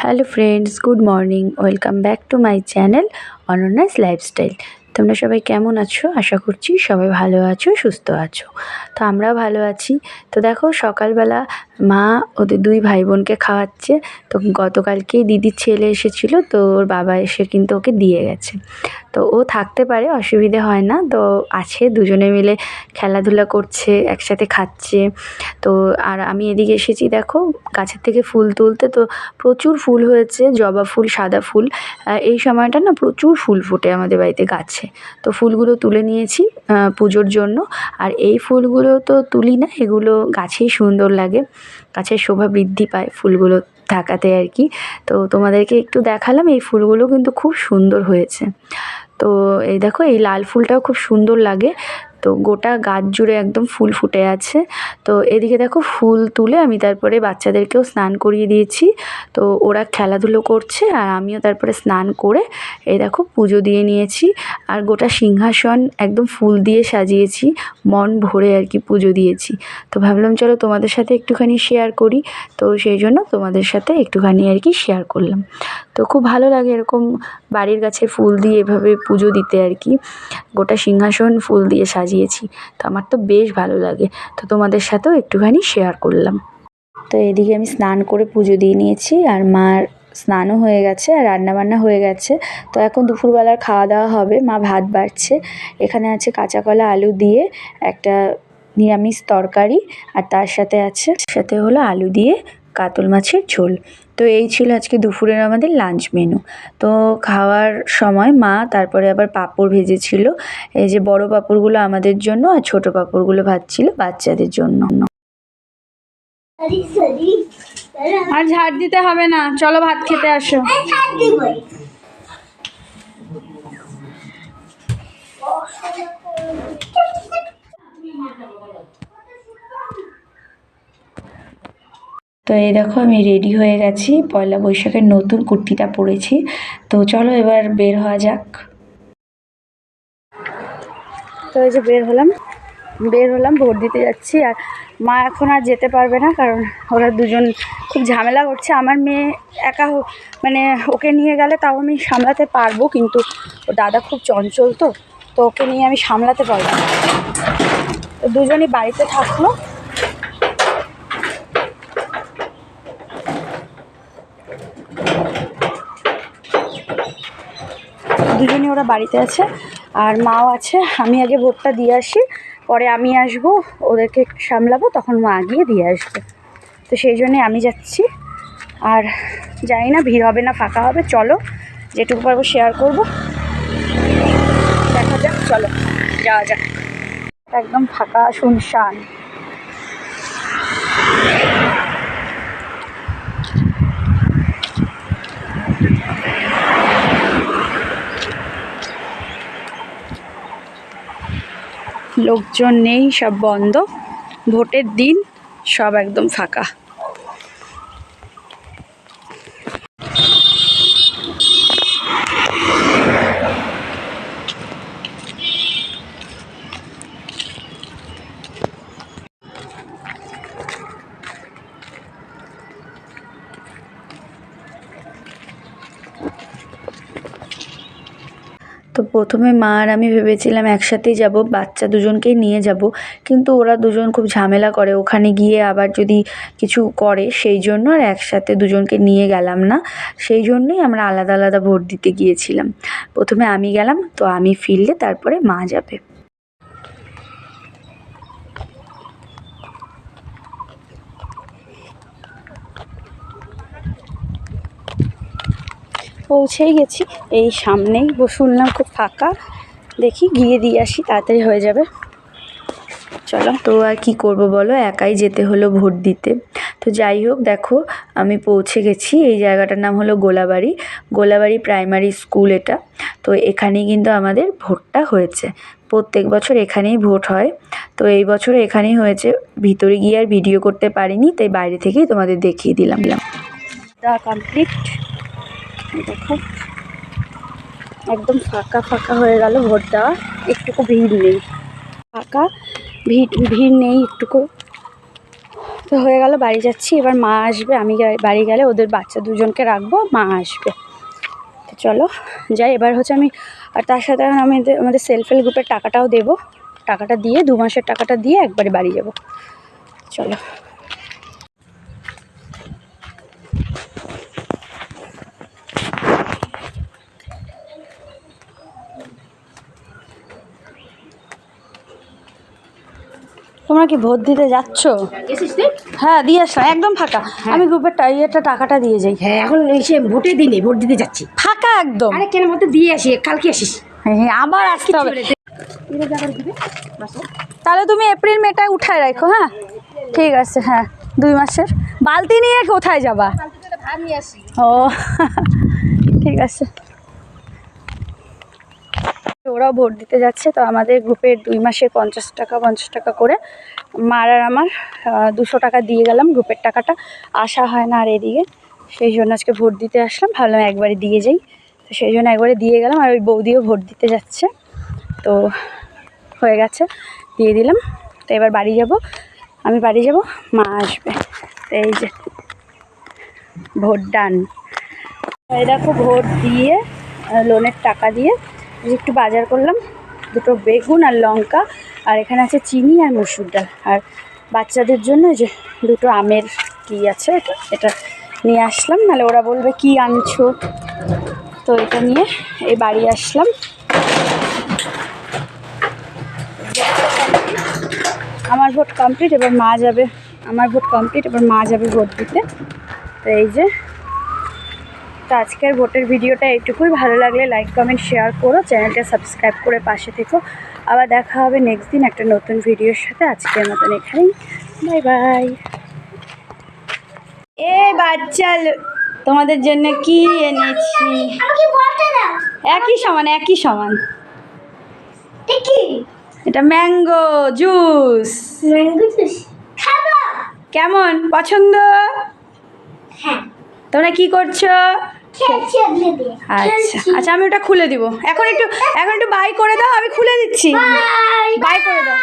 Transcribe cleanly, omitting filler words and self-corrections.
Hello friends, good morning. Welcome back to my channel অনন্যাস lifestyle. তোমরা সবাই কেমন আছো? আশা করছি সবাই ভালো আছো, সুস্থ আছো। তো আমরাও ভালো আছি। তো দেখো, সকালবেলা মা ওদের দুই ভাই বোনকে খাওয়াচ্ছে। তো গতকালকেই দিদির ছেলে এসেছিলো, তো ওর বাবা এসে কিন্তু ওকে দিয়ে গেছে। তো ও থাকতে পারে, অসুবিধে হয় না। তো আছে, দুজনে মিলে খেলাধুলা করছে, একসাথে খাচ্ছে। তো আর আমি এদিকে এসেছি, দেখো গাছের থেকে ফুল তুলতে। তো প্রচুর ফুল হয়েছে, জবা ফুল, সাদা ফুল। এই সময়টা না প্রচুর ফুল ফোটে আমাদের বাড়িতে গাছে। তো ফুলগুলো তুলে নিয়েছি পুজোর জন্য। আর এই ফুলগুলো তো তুলি না, এগুলো গাছেই সুন্দর লাগে, গাছের শোভা বৃদ্ধি পায় ফুলগুলো থাকাতে আর কি। তো তোমাদেরকে একটু দেখালাম, এই ফুলগুলো কিন্তু খুব সুন্দর হয়েছে। তো এই দেখো, এই লাল ফুলটাও খুব সুন্দর লাগে। তো গোটা গাছ জুড়ে একদম ফুল ফুটে আছে। তো এদিকে দেখো, ফুল তুলে আমি তারপরে বাচ্চাদেরকেও স্নান করিয়ে দিয়েছি। তো ওরা খেলাধুলো করছে, আর আমিও তারপরে স্নান করে এই দেখো পুজো দিয়ে নিয়েছি। আর গোটা সিংহাসন একদম ফুল দিয়ে সাজিয়েছি, মন ভরে আর কি পুজো দিয়েছি। তো ভাবলাম চলো তোমাদের সাথে একটুখানি শেয়ার করি। তো সেই জন্য তোমাদের সাথে একটুখানি আর কি শেয়ার করলাম। তো খুব ভালো লাগে এরকম বাড়ির কাছে ফুল দিয়ে এভাবে পুজো দিতে আর কি। গোটা সিংহাসন ফুল দিয়ে সাজিয়েছি, তো আমার তো বেশ ভালো লাগে। তো তোমাদের সাথেও একটুখানি শেয়ার করলাম। তো এদিকে আমি স্নান করে পুজো দিয়ে নিয়েছি, আর মার স্নানও হয়ে গেছে, আর রান্নাবান্না হয়ে গেছে। তো এখন দুপুরবেলার খাওয়া দাওয়া হবে। মা ভাত বাড়ছে, এখানে আছে কাঁচা কলা আলু দিয়ে একটা নিরামিষ তরকারি, আর তার সাথে হলো আলু দিয়ে কাতল মাছের ঝোল। তো এই ছিল আজকে দুপুরের আমাদের লাঞ্চ মেনু। তো খাওয়ার সময় মা তারপরে আবার পাঁপড় ভেজেছিল। এই যে বড় পাঁপড়গুলো আমাদের জন্য, আর ছোট পাঁপড়গুলো ভাজছিল বাচ্চাদের জন্য। আর ঝাড় দিতে হবে না, চলো ভাত খেতে আসো। তো এই দেখো, আমি রেডি হয়ে গেছি, পয়লা বৈশাখের নতুন কুর্তিটা পরেছি। তো চলো এবার বের হওয়া যাক। তো এই যে বের হলাম, ভোট দিতে যাচ্ছি। আর মা এখন আর যেতে পারবে না, কারণ ওরা দুজন খুব ঝামেলা করছে। আমার মেয়ে একা, মানে ওকে নিয়ে গেলে তাও আমি সামলাতে পারবো, কিন্তু ও দাদা খুব চঞ্চল, তো ওকে নিয়ে আমি সামলাতে পারবো না। তো দুজনই বাড়িতে থাকলো। দুজনই ওরা বাড়িতে আছে, আর মাও আছে। আমি আগে ভোটটা দিয়ে আসি, পরে আমি আসবো, ওদেরকে সামলাবো, তখন মা গিয়ে দিয়ে আসবে। তো সেই জন্যে আমি যাচ্ছি। আর জানি না ভিড় হবে না ফাঁকা হবে, চলো যেটুকু পারবো শেয়ার করবো, দেখা যাক। চলো যাওয়া যাক। একদম ফাঁকা, শুনশান। লোকজন নেই, সব বন্ধ, ভোটের দিন, সব একদম ফাঁকা। তো প্রথমে মা আর আমি ভেবেছিলাম একসাথেই যাব, বাচ্চা দুজনকেই নিয়ে যাব। কিন্তু ওরা দুজন খুব ঝামেলা করে, ওখানে গিয়ে আবার যদি কিছু করে, সেই জন্য আর একসাথে দুজনকে নিয়ে গেলাম না। সেই জন্যই আমরা আলাদা আলাদা ভোট দিতে গিয়েছিলাম। প্রথমে আমি গেলাম, তো আমি ফিরলে তারপরে মা যাবে। পৌঁছেই গেছি, এই সামনেই শুনলাম খুব ফাঁকা, দেখি গিয়ে দিয়ে আসি, তাড়াতাড়ি হয়ে যাবে। চলো। তো আর কি করব বলো, একাই যেতে হলো ভোট দিতে। তো যাই হোক, দেখো আমি পৌঁছে গেছি। এই জায়গাটার নাম হলো গোলাবাড়ি প্রাইমারি স্কুল এটা। তো এখানেই কিন্তু আমাদের ভোটটা হয়েছে। প্রত্যেক বছর এখানেই ভোট হয়। তো এই বছর এখানেই হয়েছে। ভিতরে গিয়ে আর ভিডিও করতে পারিনি, তাই বাইরে থেকেই তোমাদের দেখিয়ে দিলাম। কমপ্লিট। দেখো একদম ফাঁকা ফাঁকা হয়ে গেল ভোট দেওয়া, একটুকু ভিড় নেই, ফাঁকা, ভিড় নেই একটুকু। তো হয়ে গেল, বাড়ি যাচ্ছি। এবার মা আসবে, আমি বাড়ি গেলে ওদের বাচ্চা দুজনকে রাখবো, মা আসবে। তো চলো যাই। এবার হচ্ছে আমি, আর তার সাথে আমি আমাদের সেলফ হেল্প গ্রুপের টাকাটাও দেবো। টাকাটা দিয়ে 2 মাসের টাকাটা দিয়ে একবারে বাড়ি যাব। চলো। তোমরা কি ভোট দিতে যাচ্ছ? হ্যাঁ, দিয়ে আসলাম, একদম ফাঁকা। আমি গ্রুপের ইয়েটা টাকাটা দিয়ে যাই। হ্যাঁ, এখন এসে ভোটের দিনে ভোট দিতে যাচ্ছি। ফাঁকা একদম। আরে কেন মতো দিয়ে আসি, কালকে আসিস। হ্যাঁ, আবার আসতে হবে। তাহলে তুমি এপ্রিল মেটা উঠায় রাখো। হ্যাঁ ঠিক আছে। হ্যাঁ 2 মাসের বালতি নিয়ে কোথায় যাবা? ও ঠিক আছে। ওরাও ভোট দিতে যাচ্ছে, তো আমাদের গ্রুপের 2 মাসে 50 টাকা করে মার আর আমার 200 টাকা দিয়ে গেলাম। গ্রুপের টাকাটা আসা হয় না আর এদিকে, সেই জন্য আজকে ভোট দিতে আসলাম। ভাবলাম একবারে দিয়ে যাই, তো সেই জন্য একবারে দিয়ে গেলাম। আর ওই বৌদিও ভোট দিতে যাচ্ছে, তো হয়ে গেছে, দিয়ে দিলাম। তো এবার বাড়ি যাব, আমি বাড়ি যাব, মা আসবে। তো এই যে ভোট ডান। এই দেখো ভোট দিয়ে লোনের টাকা দিয়ে একটু বাজার করলাম, 2টো বেগুন আর লঙ্কা, আর এখানে আছে চিনি আর মসুর ডাল। আর বাচ্চাদের জন্য যে 2টো আমের কি আছে, এটা নিয়ে আসলাম, নাহলে ওরা বলবে কি আনছো। তো এটা নিয়ে এই বাড়ি আসলাম। আমার ভোট কমপ্লিট, এবার মা যাবে। আমার ভোট কমপ্লিট, এবার মা যাবে ভোট দিতে। তো এই যে, তো আজকের ভোটের ভিডিওটা এইটুকুই। ভালো লাগলে লাইক কমেন্ট শেয়ার করো, চ্যানেলটা সাবস্ক্রাইব করে পাশে থেকো। আবার দেখা হবে নেক্সট দিন একটা নতুন ভিডিওর সাথে। আজকের মতন এখানেই, বাই বাই। এ বাচ্চা, তোমাদের জন্য কি এনেছি? একই সমান। এটা ম্যাঙ্গো জুস। কেমন পছন্দ? তোমরা কি করছো? আচ্ছা আমি ওটা খুলে দিব। এখন একটু বাই করে দাও, আমি খুলে দিচ্ছি। বাই করে দাও।